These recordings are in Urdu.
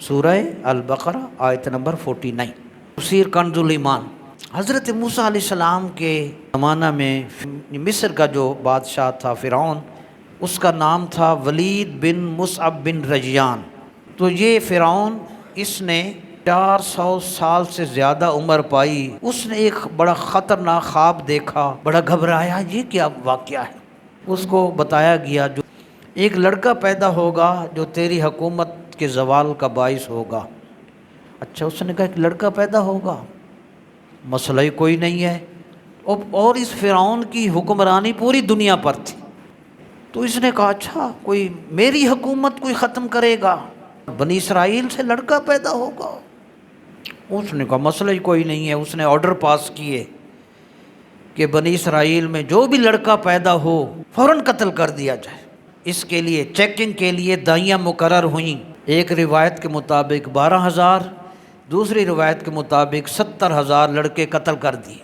سورہ البقرہ آیت نمبر 49۔ تفسیر کنز ایمان۔ حضرت موسیٰ علیہ السلام کے زمانہ میں مصر کا جو بادشاہ تھا فرعون، اس کا نام تھا ولید بن مصعب بن رجیان۔ تو یہ فرعون، اس نے 400 سال سے زیادہ عمر پائی۔ اس نے ایک بڑا خطرناک خواب دیکھا، بڑا گھبرایا، یہ کیا واقعہ ہے؟ اس کو بتایا گیا جو ایک لڑکا پیدا ہوگا جو تیری حکومت کے زوال کا باعث ہوگا۔ اچھا، اس نے کہا ایک لڑکا پیدا ہوگا، مسئلہ ہی کوئی نہیں ہے، اور اس فرعون کی حکمرانی پوری دنیا پر تھی۔ تو اس نے کہا اچھا، کوئی میری حکومت کوئی ختم کرے گا، بنی اسرائیل سے لڑکا پیدا ہوگا۔ اس نے کہا مسئلہ ہی کوئی نہیں ہے۔ اس نے آرڈر پاس کیے کہ بنی اسرائیل میں جو بھی لڑکا پیدا ہو فوراً قتل کر دیا جائے۔ اس کے لیے چیکنگ کے لیے داہیاں مقرر ہوئیں۔ ایک روایت کے مطابق 12,000، دوسری روایت کے مطابق 70,000 لڑکے قتل کر دیے،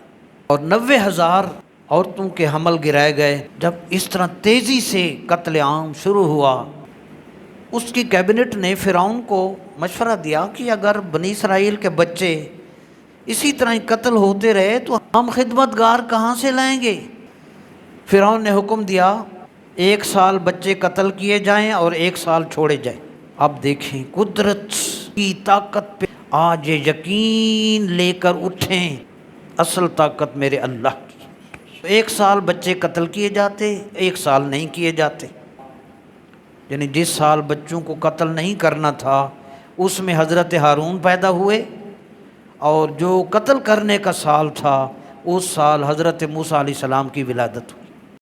اور 90,000 عورتوں کے حمل گرائے گئے۔ جب اس طرح تیزی سے قتل عام شروع ہوا، اس کی کیبنٹ نے فرعون کو مشورہ دیا کہ اگر بنی اسرائیل کے بچے اسی طرح ہی قتل ہوتے رہے تو ہم خدمتگار کہاں سے لائیں گے؟ فرعون نے حکم دیا 1 سال بچے قتل کیے جائیں اور 1 سال چھوڑے جائیں۔ اب دیکھیں قدرت کی طاقت پہ آج یہ یقین لے کر اٹھیں، اصل طاقت میرے اللہ کی۔ 1 سال بچے قتل کیے جاتے، 1 سال نہیں کیے جاتے۔ یعنی جس سال بچوں کو قتل نہیں کرنا تھا اس میں حضرت ہارون پیدا ہوئے، اور جو قتل کرنے کا سال تھا اس سال حضرت موسیٰ علیہ السلام کی ولادت ہوئی۔